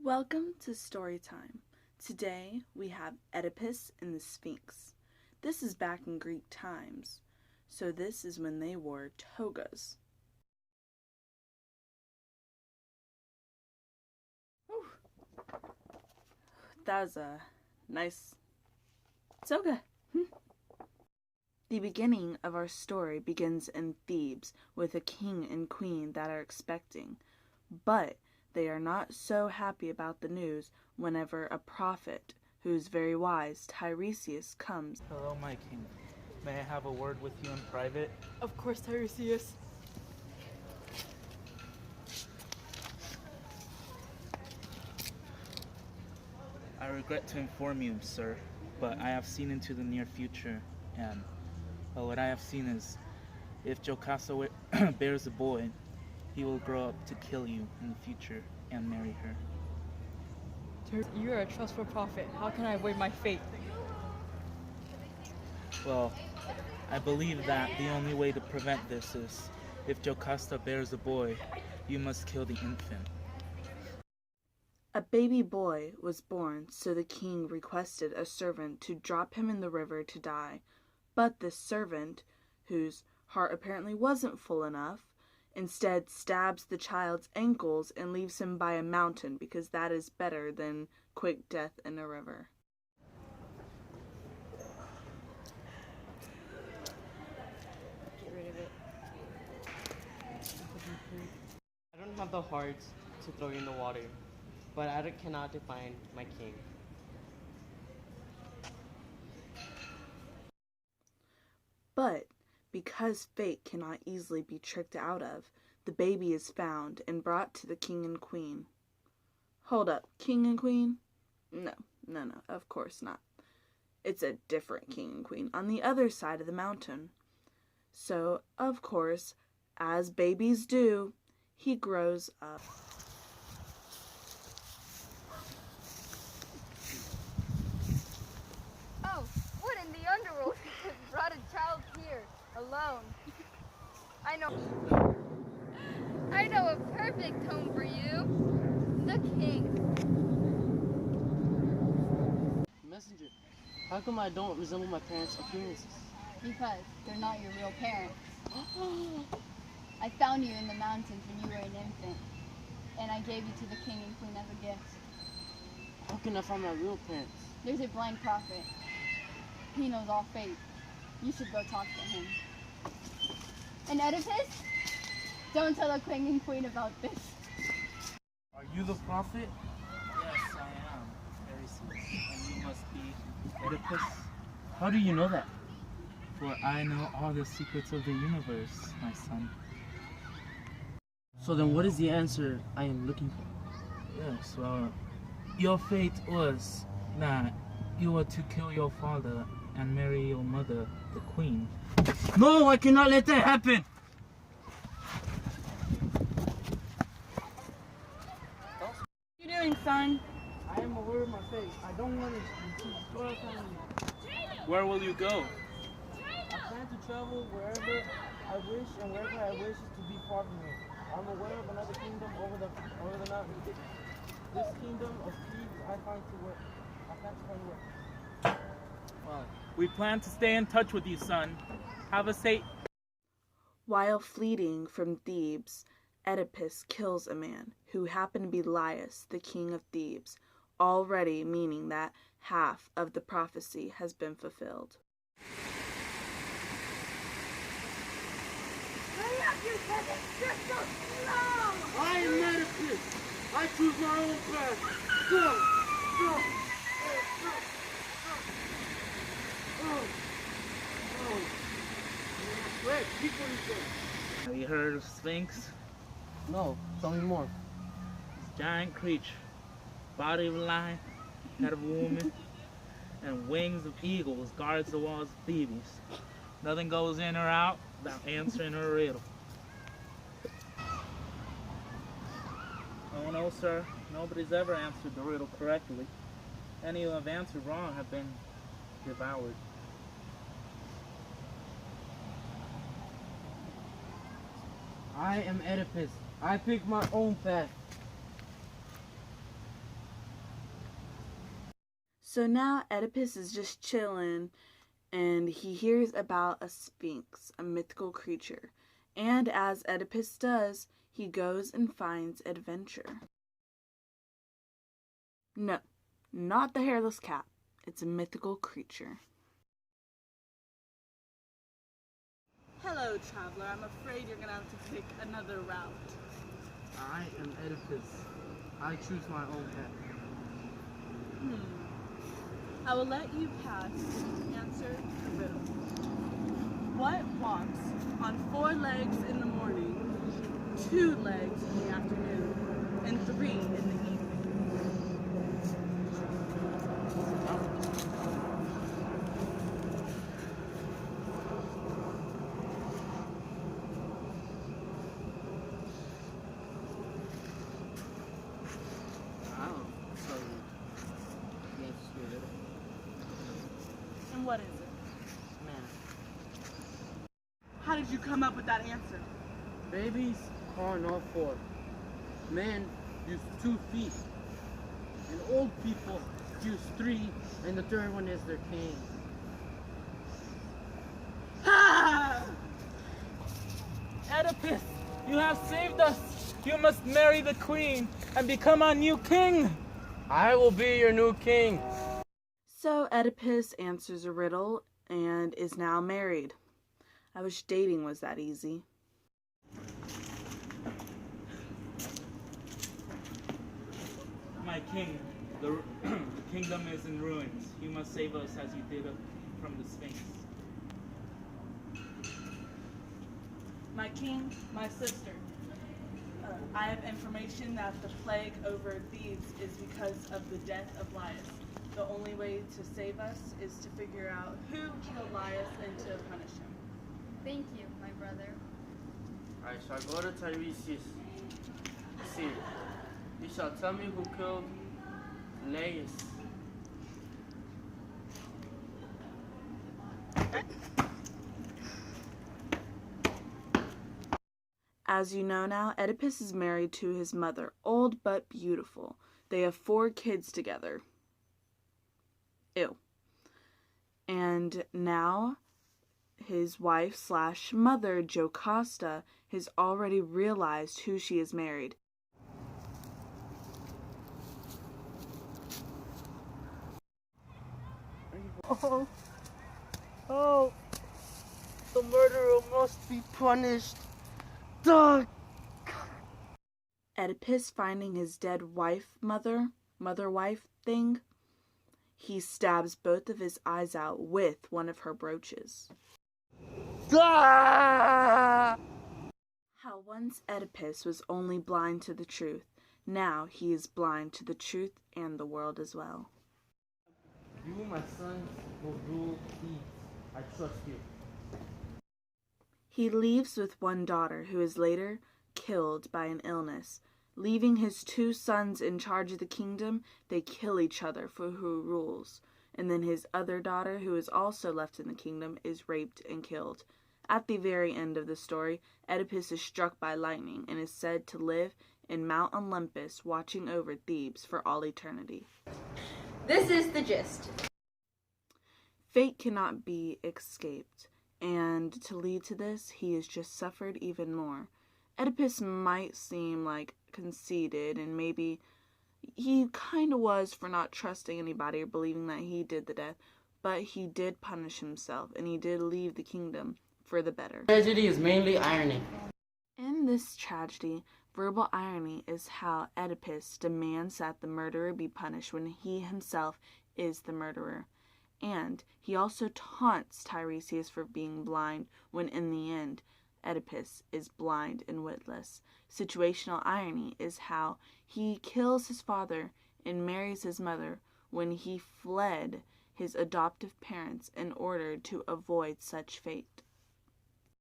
Welcome to Storytime. Today we have Oedipus and the Sphinx. This is back in Greek times, so this is when they wore togas. Whew. That was a nice toga. The beginning of our story begins in Thebes with a king and queen that are expecting, but they are not so happy about the news whenever a prophet, who is very wise, Tiresias, comes. Hello, my king. May I have a word with you in private? Of course, Tiresias. I regret to inform you, sir, but I have seen into the near future, and what I have seen is if Jocasta bears a boy, he will grow up to kill you in the future and marry her. You are a trustful prophet. How can I avoid my fate? Well, I believe that the only way to prevent this is if Jocasta bears a boy, you must kill the infant. A baby boy was born, so the king requested a servant to drop him in the river to die. But this servant, whose heart apparently wasn't full enough, instead stabs the child's ankles and leaves him by a mountain because that is better than quick death in a river. Get rid of it. I don't have the heart to throw you in the water, but I cannot define my king. But because fate cannot easily be tricked out of, the baby is found and brought to the king and queen. Hold up, king and queen? No, of course not. It's a different king and queen on the other side of the mountain. So, of course, as babies do, he grows up. Oh, what in the underworld has brought a child here, alone? I know a perfect home for you, the king. Messenger, how come I don't resemble my parents' appearances? Because they're not your real parents. I found you in the mountains when you were an infant, and I gave you to the king and queen as a gift. How can I find my real parents? There's a blind prophet. He knows all fate. You should go talk to him. And Oedipus, don't tell the king and queen about this. Are you the prophet? Yes, I am, Tiresias, and you must be Oedipus. How do you know that? For I know all the secrets of the universe, my son. So then what is the answer I am looking for? Yes, well, your fate was that you were to kill your father and marry your mother, the queen. No, I cannot let that happen! What are you doing, son? I am aware of my fate. I don't want to destroy our family. Where will you go? I plan to travel wherever I wish, and wherever I wish is to be far from here. I'm aware of another kingdom over the mountain. This kingdom of Thebes I plan to find work. Well, we plan to stay in touch with you, son. Have a safe... While fleeing from Thebes, Oedipus kills a man who happened to be Laius, the king of Thebes, already meaning that half of the prophecy has been fulfilled. Hurry up, you peasants! You're so slow! I am Oedipus. I choose my own path. Go! Wait, keep what you say. Have you heard of Sphinx? No, tell me more. Giant creature, body of a lion, head of a woman, and wings of eagles guards the walls of Thebes. Nothing goes in or out without answering her riddle. Oh no, sir. Nobody's ever answered the riddle correctly. Any who have answered wrong have been devoured. I am Oedipus. I pick my own path. So now Oedipus is just chilling, and he hears about a sphinx, a mythical creature. And as Oedipus does, he goes and finds adventure. No, not the hairless cat. It's a mythical creature. Hello, traveler. I'm afraid you're gonna have to take another route. I am Oedipus. I choose my own path. I will let you pass to answer the riddle. What walks on 4 legs in the morning, 2 legs in the afternoon, and 3 in the evening? And what is it? Man. How did you come up with that answer? Babies are on all 4. Men use 2 feet. And old people use 3, and the third one is their cane. Ha! Oedipus, you have saved us. You must marry the queen and become our new king. I will be your new king. So Oedipus answers a riddle and is now married. I wish dating was that easy. My king, the kingdom is in ruins. You must save us as you did from the Sphinx. My king, my sister. I have information that the plague over Thebes is because of the death of Laius. The only way to save us is to figure out who killed Laius and to punish him. Thank you, my brother. I shall go to Tiresias. See, he shall tell me who killed Laius. As you know now, Oedipus is married to his mother, old but beautiful. They have 4 kids together. Ew. And now his wife / mother, Jocasta, has already realized who she is married. Oh, the murderer must be punished. Duh. Oedipus, finding his dead mother-wife thing, he stabs both of his eyes out with one of her brooches. Ah! How once Oedipus was only blind to the truth, now he is blind to the truth and the world as well. You, my son, will rule Thebes. I trust you. He leaves with one daughter who is later killed by an illness. Leaving his 2 sons in charge of the kingdom, they kill each other for who rules. And then his other daughter, who is also left in the kingdom, is raped and killed. At the very end of the story, Oedipus is struck by lightning and is said to live in Mount Olympus, watching over Thebes for all eternity. This is the gist. Fate cannot be escaped, and to lead to this, he has just suffered even more. Oedipus might seem like conceited, and maybe he kind of was for not trusting anybody or believing that he did the death, but he did punish himself, and he did leave the kingdom for the better. Tragedy is mainly irony. In this tragedy, verbal irony is how Oedipus demands that the murderer be punished when he himself is the murderer. And he also taunts Tiresias for being blind when in the end, Oedipus is blind and witless. Situational irony is how he kills his father and marries his mother when he fled his adoptive parents in order to avoid such fate.